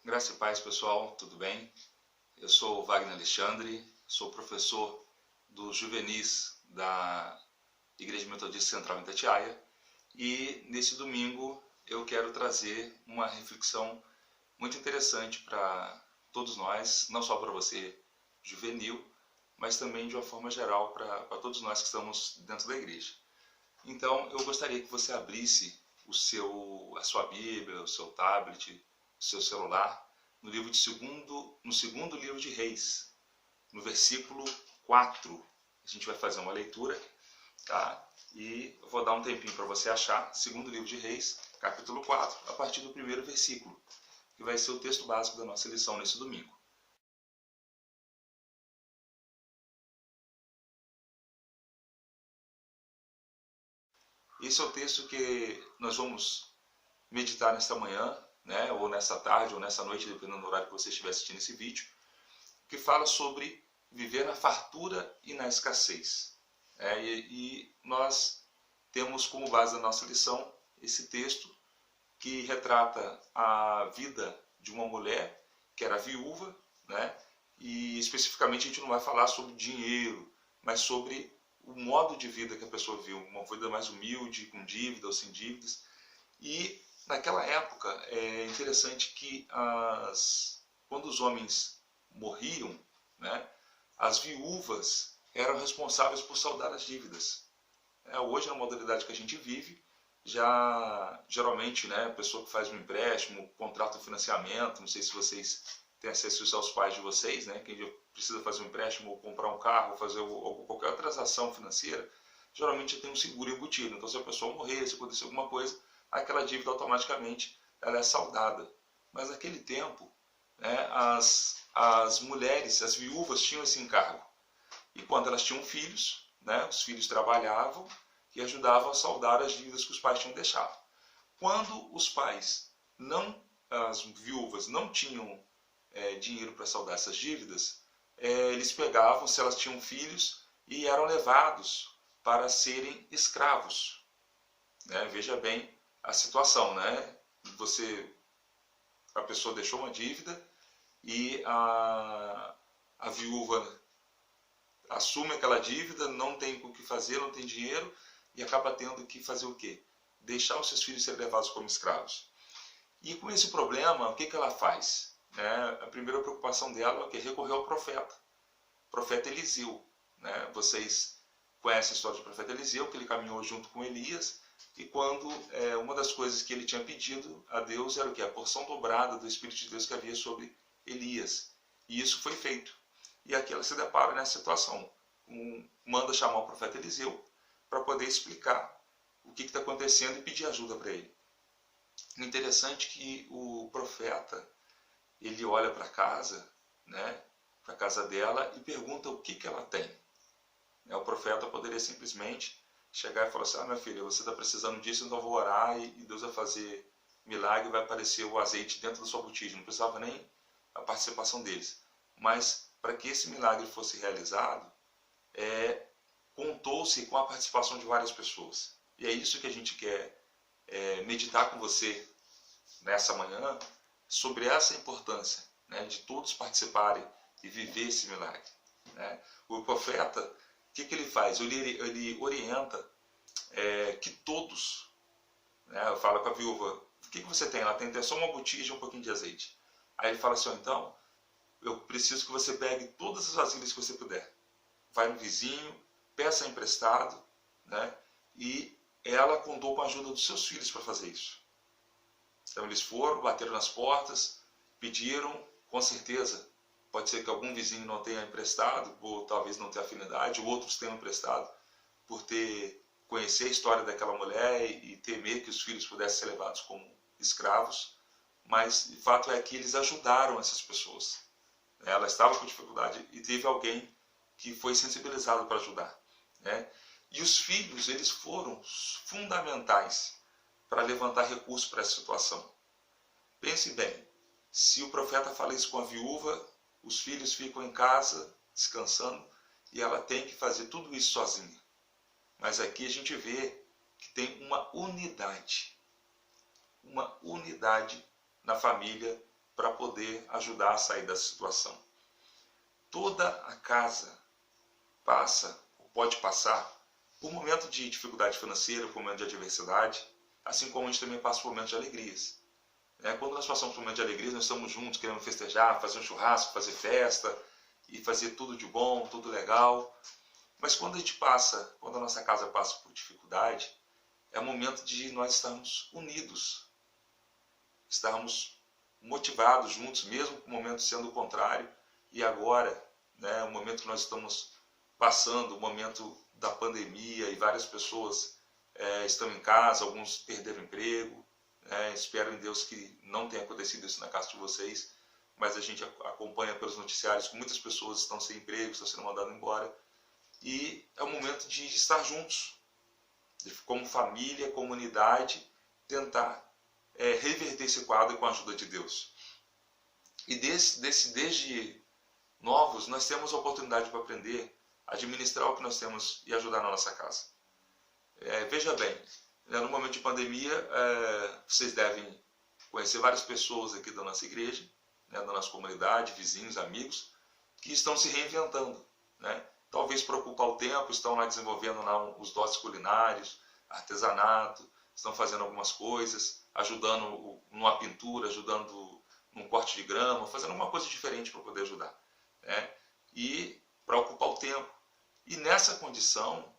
Graça e paz, pessoal, tudo bem? Eu sou Wagner Alexandre, sou professor dos juvenis da Igreja Metodista Central em Itatiaia e nesse domingo eu quero trazer uma reflexão muito interessante para todos nós, não só para você juvenil, mas também de uma forma geral para todos nós que estamos dentro da igreja. Então eu gostaria que você abrisse a sua Bíblia, o seu tablet, o seu celular, no segundo livro de Reis, no versículo 4. A gente vai fazer uma leitura, tá? E eu vou dar um tempinho para você achar, segundo livro de Reis, capítulo 4, a partir do primeiro versículo, que vai ser o texto básico da nossa lição nesse domingo. Esse é o texto que nós vamos meditar nesta manhã, né, ou nessa tarde, ou nessa noite, dependendo do horário que você estiver assistindo esse vídeo, que fala sobre viver na fartura e na escassez. E nós temos como base da nossa lição esse texto que retrata a vida de uma mulher que era viúva, né, e especificamente a gente não vai falar sobre dinheiro, mas sobre o modo de vida que a pessoa viu, uma vida mais humilde, com dívida ou sem dívidas. E naquela época é interessante que quando os homens morriam, né, as viúvas eram responsáveis por saldar as dívidas. Hoje, na modalidade que a gente vive, já geralmente, né, a pessoa que faz um empréstimo, contrata um financiamento, não sei se vocês têm acesso aos pais de vocês, né, quem precisa fazer um empréstimo ou comprar um carro, fazer qualquer transação financeira, geralmente tem um seguro embutido. Então, se a pessoa morrer, se acontecer alguma coisa, aquela dívida automaticamente ela é saldada. Mas naquele tempo, né, as mulheres, as viúvas tinham esse encargo. E quando elas tinham filhos, né, os filhos trabalhavam e ajudavam a saldar as dívidas que os pais tinham deixado. Quando os pais, as viúvas, não tinham dinheiro para saldar essas dívidas, eles pegavam, se elas tinham filhos, e eram levados para serem escravos. Veja bem a situação, né? A pessoa deixou uma dívida e a viúva assume aquela dívida, não tem o que fazer, não tem dinheiro e acaba tendo que fazer o quê? Deixar os seus filhos serem levados como escravos. E com esse problema, o que ela faz? A primeira preocupação dela é recorrer ao profeta, o profeta Eliseu. Vocês conhecem a história do profeta Eliseu, que ele caminhou junto com Elias, e quando uma das coisas que ele tinha pedido a Deus era o quê? A porção dobrada do Espírito de Deus que havia sobre Elias. E isso foi feito. E aqui ela se depara nessa situação. Manda chamar o profeta Eliseu para poder explicar o que está acontecendo e pedir ajuda para ele. O interessante é que o profeta, ele olha para casa, né, para a casa dela e pergunta o que ela tem. O profeta poderia simplesmente chegar e falar assim: minha filha, você está precisando disso, então eu vou orar e Deus vai fazer milagre, vai aparecer o azeite dentro da sua botija. Não precisava nem a participação deles. Mas para que esse milagre fosse realizado, contou-se com a participação de várias pessoas. E é isso que a gente quer meditar com você nessa manhã, sobre essa importância, né, de todos participarem e viver esse milagre. O profeta, o que ele faz? Ele orienta que todos, fala com a viúva: o que você tem? Ela tem só uma botija e um pouquinho de azeite. Aí ele fala assim: então, eu preciso que você pegue todas as vasilhas que você puder. Vai no vizinho, peça emprestado, né? E ela contou com a ajuda dos seus filhos para fazer isso. Então eles foram, bateram nas portas, pediram, com certeza. Pode ser que algum vizinho não tenha emprestado, ou talvez não tenha afinidade, ou outros tenham emprestado, por conhecer a história daquela mulher e temer que os filhos pudessem ser levados como escravos. Mas o fato é que eles ajudaram essas pessoas. Ela estava com dificuldade e teve alguém que foi sensibilizado para ajudar. E os filhos, eles foram fundamentais para levantar recursos para essa situação. Pense bem, se o profeta fala isso com a viúva, os filhos ficam em casa, descansando, e ela tem que fazer tudo isso sozinha. Mas aqui a gente vê que tem uma unidade na família para poder ajudar a sair dessa situação. Toda a casa passa, ou pode passar, por um momento de dificuldade financeira, por um momento de adversidade, assim como a gente também passa por momentos de alegrias. Quando nós passamos por um momento de alegrias, nós estamos juntos, queremos festejar, fazer um churrasco, fazer festa, e fazer tudo de bom, tudo legal. Mas quando a nossa casa passa por dificuldade, é o momento de nós estarmos unidos, estarmos motivados juntos, mesmo com o momento sendo o contrário. E agora, o momento que nós estamos passando, o momento da pandemia, e várias pessoas estão em casa, alguns perderam emprego. Espero em Deus que não tenha acontecido isso na casa de vocês, mas a gente acompanha pelos noticiários que muitas pessoas estão sem emprego, estão sendo mandadas embora. E é o momento de estar juntos, como família, comunidade, tentar reverter esse quadro com a ajuda de Deus. E desde novos, nós temos a oportunidade para aprender a administrar o que nós temos e ajudar na nossa casa. Veja bem, no momento de pandemia, vocês devem conhecer várias pessoas aqui da nossa igreja, da nossa comunidade, vizinhos, amigos, que estão se reinventando. Talvez para ocupar o tempo, estão lá desenvolvendo os dotes culinários, artesanato, estão fazendo algumas coisas, ajudando numa pintura, ajudando num corte de grama, fazendo alguma coisa diferente para poder ajudar. E para ocupar o tempo. E nessa condição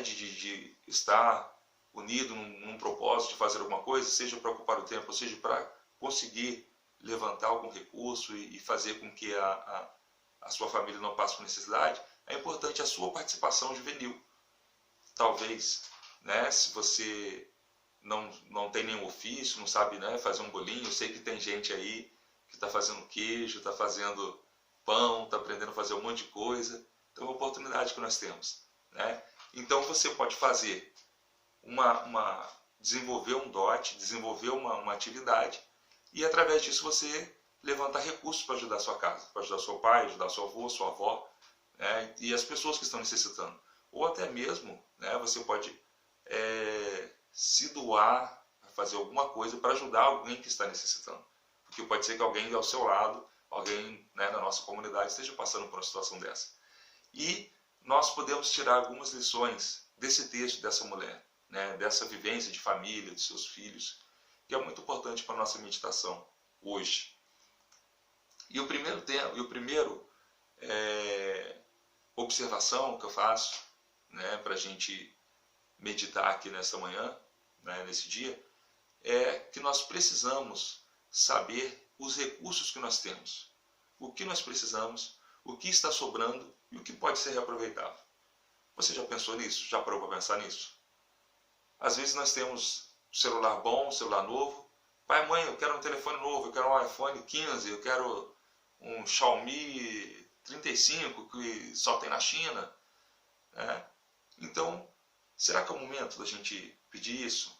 de estar unido num propósito de fazer alguma coisa, seja para ocupar o tempo, ou seja para conseguir levantar algum recurso e fazer com que a sua família não passe por necessidade, é importante a sua participação juvenil. Talvez, se você não tem nenhum ofício, não sabe fazer um bolinho, eu sei que tem gente aí que está fazendo queijo, está fazendo pão, está aprendendo a fazer um monte de coisa. Então é uma oportunidade que nós temos. Então você pode fazer desenvolver um dote, desenvolver uma atividade, e através disso você levantar recursos para ajudar a sua casa, para ajudar seu pai, ajudar seu avô, sua avó, e as pessoas que estão necessitando. Ou até mesmo você pode se doar, fazer alguma coisa para ajudar alguém que está necessitando. Porque pode ser que alguém ao seu lado, alguém na nossa comunidade esteja passando por uma situação dessa. E nós podemos tirar algumas lições desse texto dessa mulher, dessa vivência de família, de seus filhos, que é muito importante para a nossa meditação hoje. E o primeiro observação que eu faço para a gente meditar aqui nessa manhã, nesse dia, é que nós precisamos saber os recursos que nós temos, o que nós precisamos, o que está sobrando e o que pode ser reaproveitado. Você já pensou nisso? Já parou para pensar nisso? Às vezes nós temos um celular bom, um celular novo. Pai, mãe, eu quero um telefone novo, eu quero um iPhone 15, eu quero um Xiaomi 35 que só tem na China. Então, será que é o momento da gente pedir isso?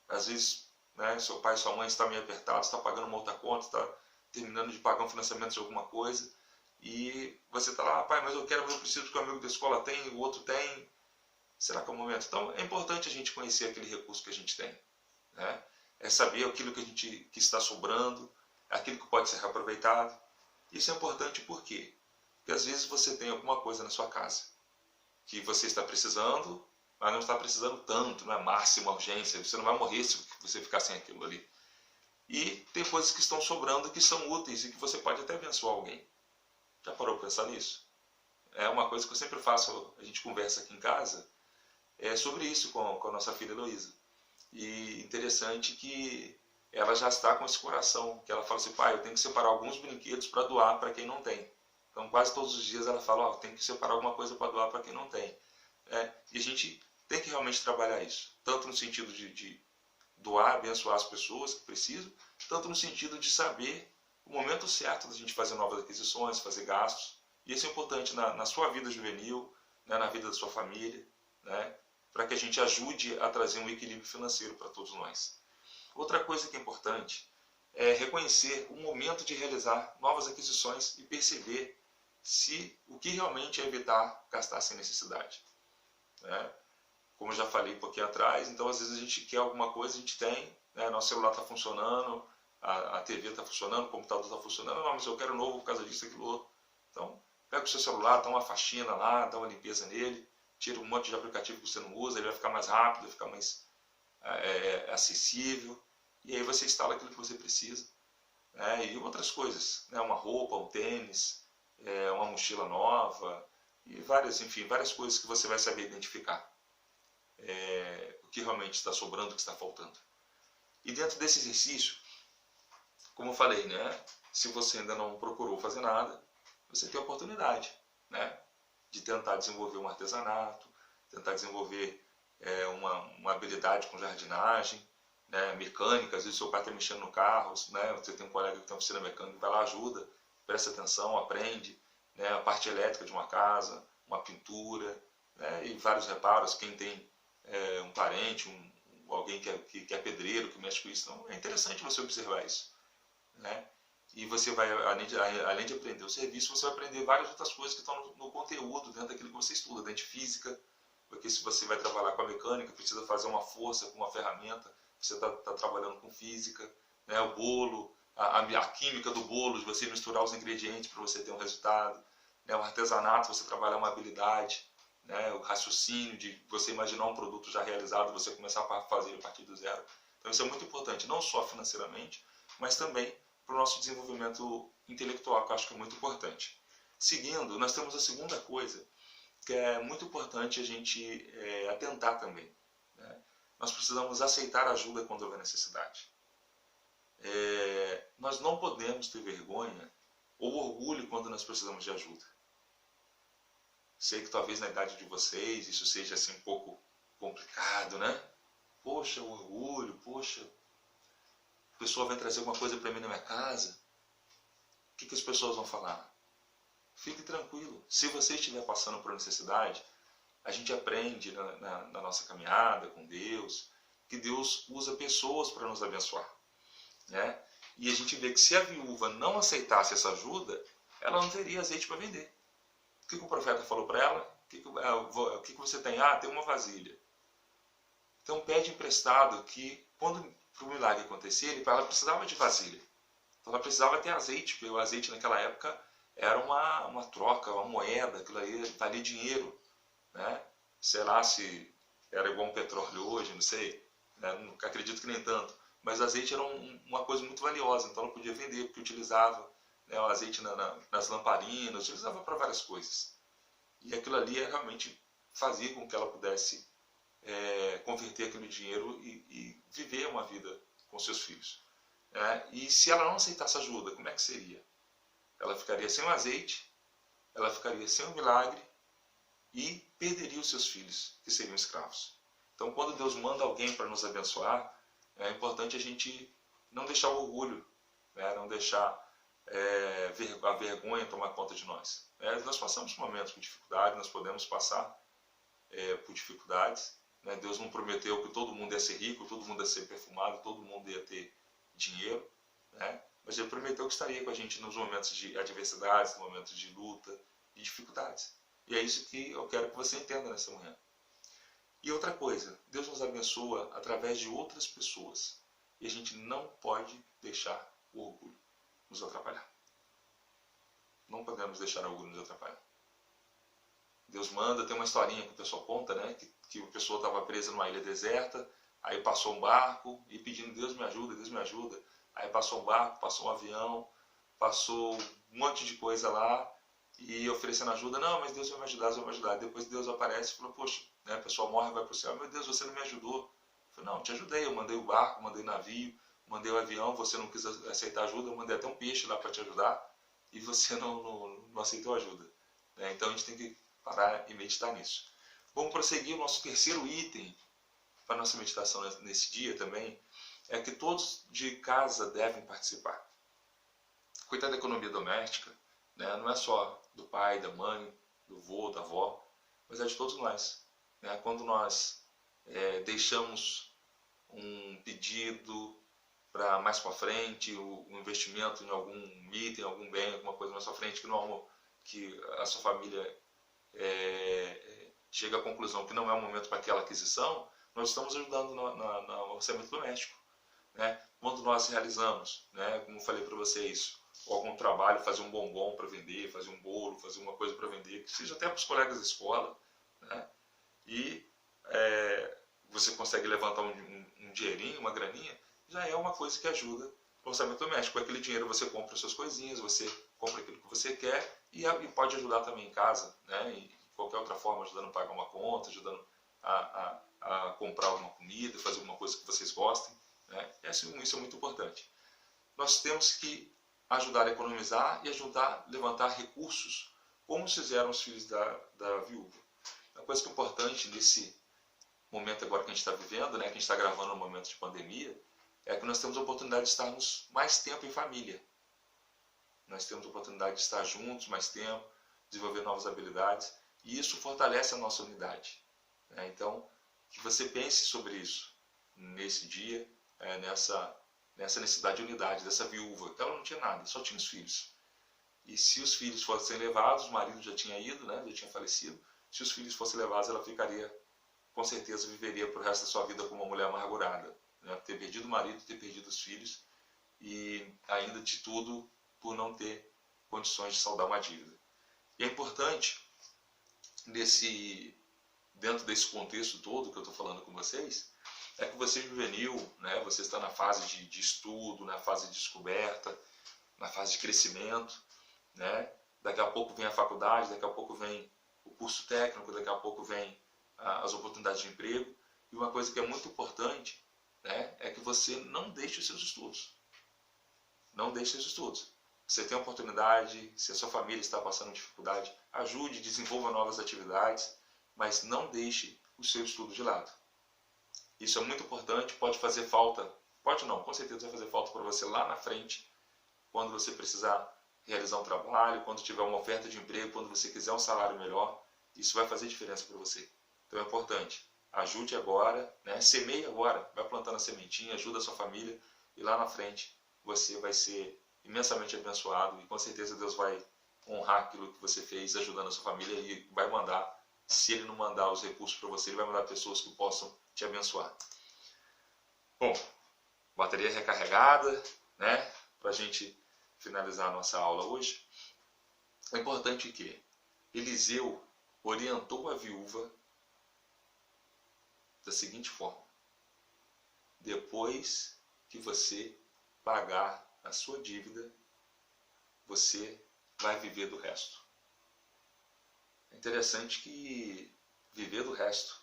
Às vezes, seu pai e sua mãe estão meio apertados, está pagando uma outra conta, está terminando de pagar um financiamento de alguma coisa, e você está lá, pai, mas eu preciso que o amigo da escola tem, o outro tem. Será que é o momento? Então, é importante a gente conhecer aquele recurso que a gente tem. É saber aquilo que está sobrando, aquilo que pode ser reaproveitado. Isso é importante por quê? Porque às vezes você tem alguma coisa na sua casa que você está precisando, mas não está precisando tanto, não é máxima urgência, você não vai morrer se você ficar sem aquilo ali. E tem coisas que estão sobrando que são úteis e que você pode até abençoar alguém. Já parou para pensar nisso? É uma coisa que eu sempre faço, a gente conversa aqui em casa, sobre isso com a nossa filha Heloísa. E interessante que ela já está com esse coração, que ela fala assim, pai, eu tenho que separar alguns brinquedos para doar para quem não tem. Então quase todos os dias ela fala, tem que separar alguma coisa para doar para quem não tem. E a gente tem que realmente trabalhar isso, tanto no sentido de doar, abençoar as pessoas que precisam, tanto no sentido de saber o momento certo da gente fazer novas aquisições, fazer gastos. E isso é importante na sua vida juvenil, na vida da sua família, para que a gente ajude a trazer um equilíbrio financeiro para todos nós. Outra coisa que é importante é reconhecer o momento de realizar novas aquisições e perceber se o que realmente é evitar gastar sem necessidade. Como eu já falei um pouquinho atrás, então às vezes a gente quer alguma coisa, a gente tem, nosso celular está funcionando, a TV está funcionando, o computador está funcionando, não, mas eu quero novo por causa disso, aquilo outro. Então, pega o seu celular, dá uma faxina lá, dá uma limpeza nele, tira um monte de aplicativo que você não usa, ele vai ficar mais rápido, vai ficar mais acessível, e aí você instala aquilo que você precisa. E outras coisas, né? Uma roupa, um tênis, uma mochila nova, e várias coisas que você vai saber identificar. O que realmente está sobrando, o que está faltando. E dentro desse exercício, como eu falei, né? Se você ainda não procurou fazer nada, você tem a oportunidade, né? De tentar desenvolver um artesanato, tentar desenvolver uma habilidade com jardinagem, né? Mecânica. Às vezes o seu pai está mexendo no carro, né? Você tem um colega que tem uma oficina mecânica, vai lá, ajuda, presta atenção, aprende, né? A parte elétrica de uma casa, uma pintura, né? E vários reparos. Quem tem um parente, alguém que é pedreiro, que mexe com isso, então é interessante você observar isso, né? E você vai, além de aprender o serviço, você vai aprender várias outras coisas que estão no conteúdo, dentro daquilo que você estuda, dentro de física, porque se você vai trabalhar com a mecânica, precisa fazer uma força com uma ferramenta, você está trabalhando com física, né? O bolo, a química do bolo, de você misturar os ingredientes para você ter um resultado, né? O artesanato, você trabalhar uma habilidade, né? O raciocínio de você imaginar um produto já realizado, você começar a fazer a partir do zero. Então isso é muito importante, não só financeiramente, mas também para o nosso desenvolvimento intelectual, que eu acho que é muito importante. Seguindo, nós temos a segunda coisa, que é muito importante a gente atentar também, né? Nós precisamos aceitar ajuda quando houver necessidade. Nós não podemos ter vergonha ou orgulho quando nós precisamos de ajuda. Sei que talvez na idade de vocês isso seja assim um pouco complicado, né? Poxa, o orgulho, poxa, a pessoa vai trazer alguma coisa para mim na minha casa, o que as pessoas vão falar? Fique tranquilo, se você estiver passando por necessidade, a gente aprende na nossa caminhada com Deus, que Deus usa pessoas para nos abençoar, né? E a gente vê que se a viúva não aceitasse essa ajuda, ela não teria azeite para vender. O que o profeta falou para ela? O que você tem? Tem uma vasilha. Então pede emprestado, que quando para o milagre acontecer, ela precisava de vasilha. Então ela precisava ter azeite, porque o azeite naquela época era uma troca, uma moeda, aquilo aí valia dinheiro, né? Sei lá se era igual um petróleo hoje, não sei, né? Acredito que nem tanto. Mas o azeite era uma coisa muito valiosa, então ela podia vender, porque utilizava, né, o azeite nas lamparinas, utilizava para várias coisas. E aquilo ali realmente fazia com que ela pudesse converter aquele dinheiro e viver uma vida com seus filhos. E se ela não aceitasse ajuda, como é que seria? Ela ficaria sem o azeite, ela ficaria sem o milagre e perderia os seus filhos, que seriam escravos. Então, quando Deus manda alguém para nos abençoar, é importante a gente não deixar o orgulho, né? Não deixar a vergonha tomar conta de nós. Nós passamos por momentos de dificuldade, nós podemos passar por dificuldades, né? Deus não prometeu que todo mundo ia ser rico, todo mundo ia ser perfumado, todo mundo ia ter dinheiro, né? Mas Ele prometeu que estaria com a gente nos momentos de adversidades, nos momentos de luta, de dificuldades. E é isso que eu quero que você entenda nessa manhã. E outra coisa, Deus nos abençoa através de outras pessoas. E a gente não pode deixar o orgulho nos atrapalhar. Não podemos deixar o orgulho nos atrapalhar. Deus manda, tem uma historinha que o pessoal conta, né? Que a pessoa estava presa numa ilha deserta, aí passou um barco e pedindo, Deus me ajuda, Deus me ajuda. Aí passou um barco, passou um avião, passou um monte de coisa lá, e oferecendo ajuda, não, mas Deus vai me ajudar, Deus vai me ajudar. Depois Deus aparece e falou, poxa, né, a pessoa morre e vai para o céu, meu Deus, você não me ajudou. Eu falei, não, te ajudei, eu mandei o barco, mandei o navio, mandei o avião, você não quis aceitar ajuda, eu mandei até um peixe lá para te ajudar, e você não aceitou ajuda. Então a gente tem que parar e meditar nisso. Vamos prosseguir o nosso terceiro item para a nossa meditação nesse dia também, é que todos de casa devem participar. Cuidar da economia doméstica, né, não é só do pai, da mãe, do vô, da avó, mas é de todos nós. Né? Quando nós deixamos um pedido para mais para frente, um investimento em algum item, algum bem, alguma coisa mais para frente, que a sua família chega à conclusão que não é o momento para aquela aquisição, nós estamos ajudando no orçamento doméstico. né? Quando nós realizamos, né, como eu falei para vocês, algum trabalho, fazer um bombom para vender, fazer um bolo, fazer uma coisa para vender, que seja até para os colegas da escola, né? E você consegue levantar um dinheirinho, uma graninha, já é uma coisa que ajuda no orçamento doméstico. Com aquele dinheiro você compra as suas coisinhas, você compra aquilo que você quer e pode ajudar também em casa, né? E de qualquer outra forma, ajudando a pagar uma conta, ajudando a comprar alguma comida, fazer alguma coisa que vocês gostem, né? Isso é muito importante. Nós temos que ajudar a economizar e ajudar a levantar recursos, como fizeram os filhos da viúva. Uma coisa que é importante nesse momento agora que a gente está vivendo, né, que a gente está gravando no momento de pandemia, é que nós temos a oportunidade de estarmos mais tempo em família. Nós temos a oportunidade de estar juntos mais tempo, desenvolver novas habilidades, e isso fortalece a nossa unidade, né? Então, que você pense sobre isso nesse dia, nessa necessidade de unidade dessa viúva, que ela não tinha nada, só tinha os filhos. E se os filhos fossem levados, o marido já tinha ido, né, já tinha falecido, se os filhos fossem levados, ela ficaria, com certeza, viveria para o resto da sua vida como uma mulher amargurada, né? Ter perdido o marido, ter perdido os filhos e ainda de tudo por não ter condições de saldar uma dívida. E é importante, dentro desse contexto todo que eu estou falando com vocês, é que você é juvenil, né? Você está na fase de estudo, na fase de descoberta, na fase de crescimento, né? Daqui a pouco vem a faculdade, daqui a pouco vem o curso técnico, daqui a pouco vem as oportunidades de emprego. E uma coisa que é muito importante, né, é que você não deixe os seus estudos. Não deixe os seus estudos. Você tem oportunidade, se a sua família está passando dificuldade, ajude, desenvolva novas atividades, mas não deixe o seu estudo de lado. Isso é muito importante, pode fazer falta, pode não, com certeza vai fazer falta para você lá na frente, quando você precisar realizar um trabalho, quando tiver uma oferta de emprego, quando você quiser um salário melhor, isso vai fazer diferença para você. Então é importante, ajude agora, né? Semeie agora, vai plantando a sementinha, ajuda a sua família e lá na frente você vai ser imensamente abençoado e com certeza Deus vai honrar aquilo que você fez ajudando a sua família e vai mandar, se Ele não mandar os recursos para você, Ele vai mandar pessoas que possam te abençoar. Bom, bateria recarregada, né? Para a gente finalizar a nossa aula hoje, é importante que Eliseu orientou a viúva da seguinte forma: depois que você pagar a sua dívida, você vai viver do resto. É interessante que viver do resto,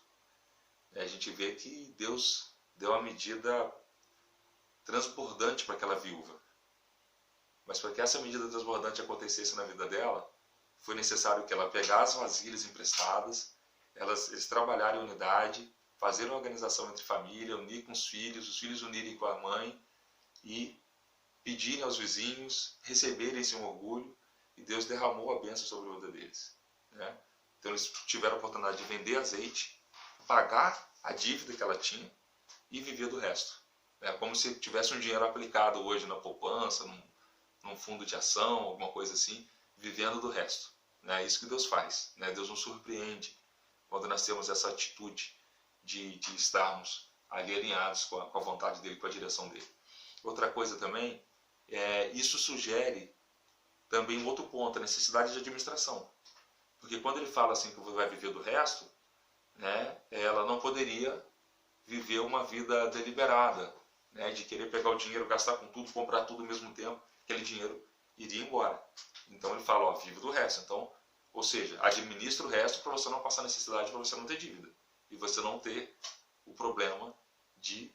a gente vê que Deus deu uma medida transbordante para aquela viúva. Mas para que essa medida transbordante acontecesse na vida dela, foi necessário que ela pegasse as vasilhas emprestadas, eles trabalharem em unidade, fazer uma organização entre família, unir com os filhos unirem com a mãe e pedirem aos vizinhos, receberem esse orgulho, e Deus derramou a bênção sobre a vida deles, né? Então eles tiveram a oportunidade de vender azeite, pagar a dívida que ela tinha e viver do resto. É como se tivesse um dinheiro aplicado hoje na poupança, num fundo de ação, alguma coisa assim, vivendo do resto. É isso que Deus faz, né? Deus nos surpreende quando nós temos essa atitude de estarmos ali alinhados com a vontade dEle, com a direção dEle. Outra coisa também, isso sugere também um outro ponto, a necessidade de administração. Porque quando ele fala assim que vai viver do resto, né, ela não poderia viver uma vida deliberada, né, de querer pegar o dinheiro, gastar com tudo, comprar tudo ao mesmo tempo, aquele dinheiro iria embora. Então ele fala, vive do resto. Então, ou seja, administra o resto para você não passar necessidade, para você não ter dívida. E você não ter o problema de,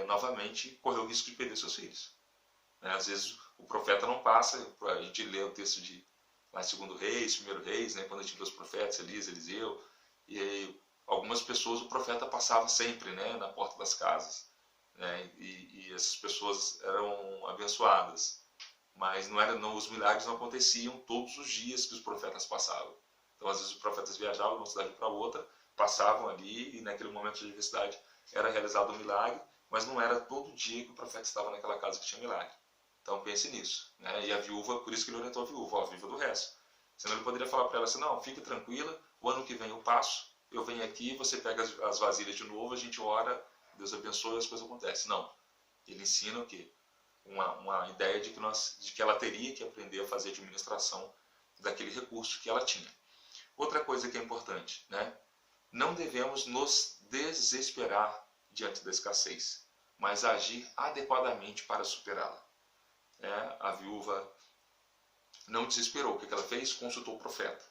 novamente, correr o risco de perder seus filhos. Às vezes o profeta não passa, a gente lê o texto de lá em 2 Reis, 1 Reis, né, quando a gente vê os profetas, Elias, Eliseu, e aí, algumas pessoas o profeta passava sempre, né, na porta das casas, né, e essas pessoas eram abençoadas, mas os milagres não aconteciam todos os dias que os profetas passavam. Então às vezes os profetas viajavam de uma cidade para outra, passavam ali e naquele momento de adversidade era realizado um milagre, mas não era todo dia que o profeta estava naquela casa que tinha milagre. Então pense nisso, né? E a viúva, por isso que ele orientou a viúva, viva do resto. Senão ele poderia falar para ela assim, não, fique tranquila, o ano que vem eu passo, eu venho aqui, você pega as vasilhas de novo, a gente ora, Deus abençoe e as coisas acontecem. Não, Ele ensina o quê? Uma ideia de que ela teria que aprender a fazer administração daquele recurso que ela tinha. Outra coisa que é importante, né? Não devemos nos desesperar diante da escassez, mas agir adequadamente para superá-la. A viúva não desesperou. O que ela fez? Consultou o profeta.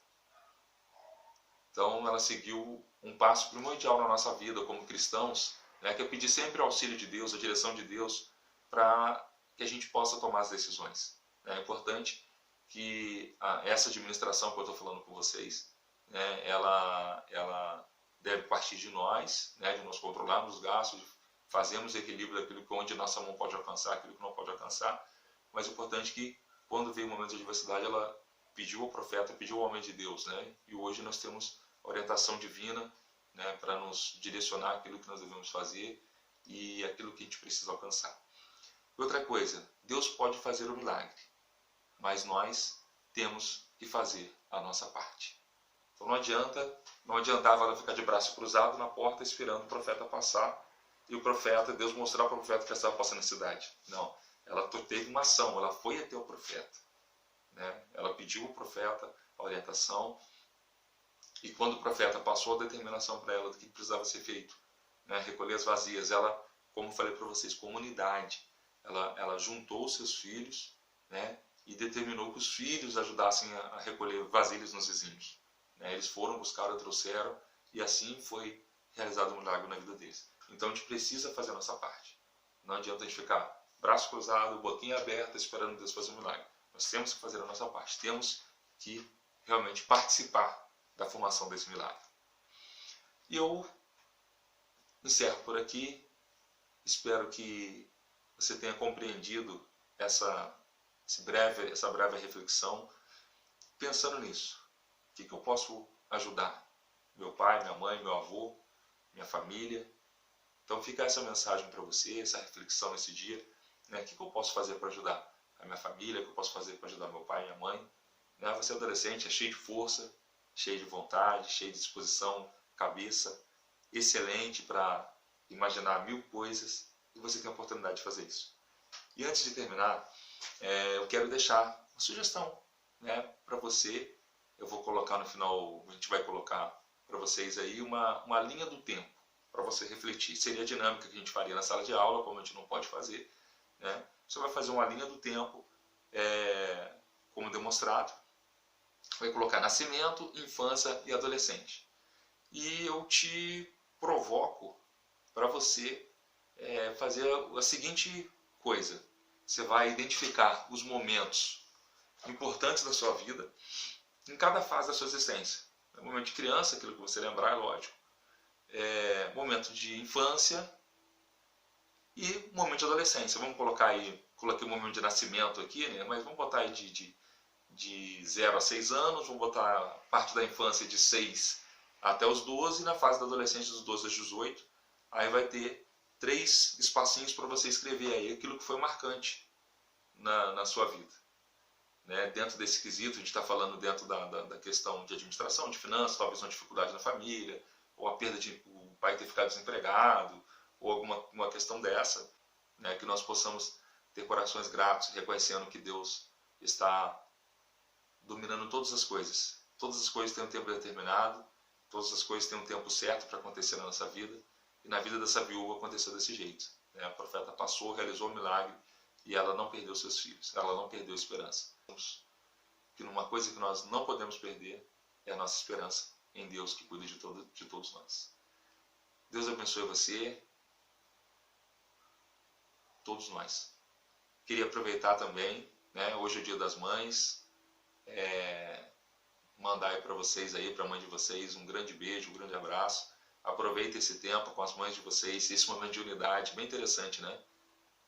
Então ela seguiu um passo primordial na nossa vida como cristãos, né, que é pedir sempre o auxílio de Deus, a direção de Deus, para que a gente possa tomar as decisões. É importante que essa administração que eu estou falando com vocês, né, ela deve partir de nós, né, de nós controlarmos os gastos, fazermos equilíbrio daquilo que onde nossa mão pode alcançar, aquilo que não pode alcançar. Mas é importante que, quando veio o momento de adversidade, ela pediu ao profeta, pediu ao homem de Deus, né? E hoje nós temos orientação divina, né, para nos direcionar aquilo que nós devemos fazer e aquilo que a gente precisa alcançar. Outra coisa, Deus pode fazer o milagre, mas nós temos que fazer a nossa parte. Então não adiantava ela ficar de braço cruzado na porta esperando o profeta passar e Deus mostrar para o profeta que estava passando na cidade. Não, ela teve uma ação, ela foi até o profeta, né? Ela pediu ao profeta a orientação e quando o profeta passou a determinação para ela do que precisava ser feito, né? Recolher as vasilhas, ela, como falei para vocês, comunidade, ela juntou os seus filhos, né? E determinou que os filhos ajudassem a recolher vasilhas nos vizinhos. Eles foram, buscaram, trouxeram, e assim foi realizado um milagre na vida deles. Então a gente precisa fazer a nossa parte. Não adianta a gente ficar braço cruzado, boquinha aberta, esperando Deus fazer um milagre. Nós temos que fazer a nossa parte. Temos que realmente participar da formação desse milagre. E eu encerro por aqui. Espero que você tenha compreendido essa breve reflexão, pensando nisso. O que eu posso ajudar? Meu pai, minha mãe, meu avô, minha família. Então fica essa mensagem para você, essa reflexão nesse dia. Né? O que eu posso fazer para ajudar a minha família? O que eu posso fazer para ajudar meu pai e minha mãe? Né? Você é adolescente, é cheio de força, cheio de vontade, cheio de disposição, cabeça excelente para imaginar 1000 coisas, e você tem a oportunidade de fazer isso. E antes de terminar, eu quero deixar uma sugestão, né, para você. Eu vou colocar no final, a gente vai colocar para vocês aí uma linha do tempo, para você refletir. Seria a dinâmica que a gente faria na sala de aula, como a gente não pode fazer, né? Você vai fazer uma linha do tempo, como demonstrado, vai colocar nascimento, infância e adolescente. E eu te provoco para você fazer a seguinte coisa. Você vai identificar os momentos importantes da sua vida em cada fase da sua existência. Momento de criança, aquilo que você lembrar, é lógico. Momento de infância e momento de adolescência. Vamos colocar aí, coloquei o momento de nascimento aqui, né? Mas vamos botar aí de 0 a 6 anos, vamos botar a parte da infância de 6 até os 12, e na fase da adolescência dos 12 aos 18, aí vai ter 3 espacinhos para você escrever aí aquilo que foi marcante na sua vida. Né? Dentro desse quesito, a gente está falando dentro da questão de administração, de finanças, talvez uma dificuldade na família, ou a perda de o pai ter ficado desempregado, ou alguma questão dessa, né? Que nós possamos ter corações gratos, reconhecendo que Deus está dominando todas as coisas. Todas as coisas têm um tempo determinado, todas as coisas têm um tempo certo para acontecer na nossa vida, e na vida dessa viúva aconteceu desse jeito. Né? A profeta passou, realizou o milagre, e ela não perdeu seus filhos, ela não perdeu a esperança. Que uma coisa que nós não podemos perder é a nossa esperança em Deus, que cuida de todos nós. Deus abençoe você, todos nós. Queria aproveitar também, né, hoje é o Dia das Mães, mandar aí para vocês, para a mãe de vocês, um grande beijo, um grande abraço. Aproveita esse tempo com as mães de vocês, esse momento de unidade, bem interessante, né?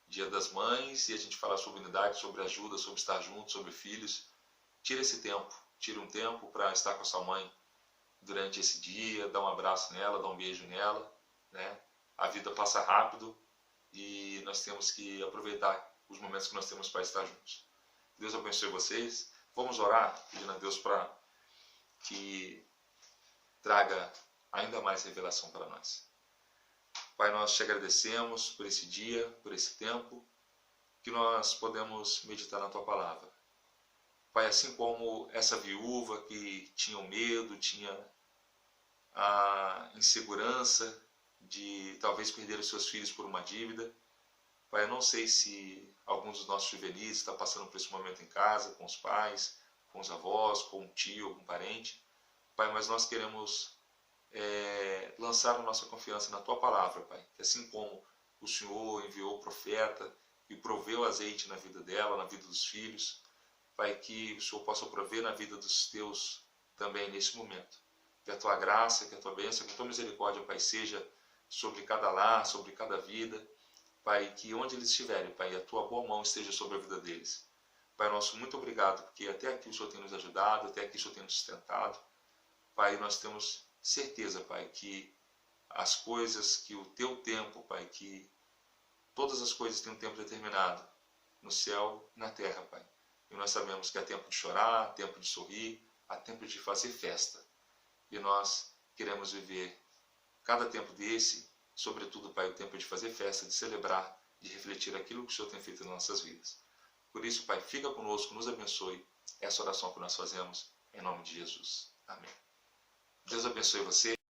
Dia das Mães, e a gente fala sobre unidade, sobre ajuda, sobre estar junto, sobre filhos. Tira esse tempo, tira um tempo para estar com a sua mãe durante esse dia, dá um abraço nela, dá um beijo nela, né? A vida passa rápido e nós temos que aproveitar os momentos que nós temos para estar juntos. Deus abençoe vocês. Vamos orar, pedindo a Deus para que traga ainda mais revelação para nós. Pai, nós te agradecemos por esse dia, por esse tempo, que nós podemos meditar na Tua Palavra. Pai, assim como essa viúva que tinha o medo, tinha a insegurança de talvez perder os seus filhos por uma dívida. Pai, eu não sei se alguns dos nossos juvenis está passando por esse momento em casa, com os pais, com os avós, com um tio, algum parente. Pai, mas nós queremos lançar a nossa confiança na Tua Palavra, Pai. Que assim como o Senhor enviou o profeta e proveu azeite na vida dela, na vida dos filhos, Pai, que o Senhor possa prover na vida dos Teus também nesse momento. Que a Tua graça, que a Tua bênção, que a Tua misericórdia, Pai, seja sobre cada lar, sobre cada vida. Pai, que onde eles estiverem, Pai, a Tua boa mão esteja sobre a vida deles. Pai nosso, muito obrigado, porque até aqui o Senhor tem nos ajudado, até aqui o Senhor tem nos sustentado. Pai, nós temos certeza, Pai, que as coisas, que o Teu tempo, Pai, que todas as coisas têm um tempo determinado, no céu e na terra, Pai. E nós sabemos que há tempo de chorar, tempo de sorrir, há tempo de fazer festa. E nós queremos viver cada tempo desse, sobretudo, Pai, o tempo de fazer festa, de celebrar, de refletir aquilo que o Senhor tem feito nas nossas vidas. Por isso, Pai, fica conosco, nos abençoe. Essa oração que nós fazemos, em nome de Jesus. Amém. Deus abençoe você.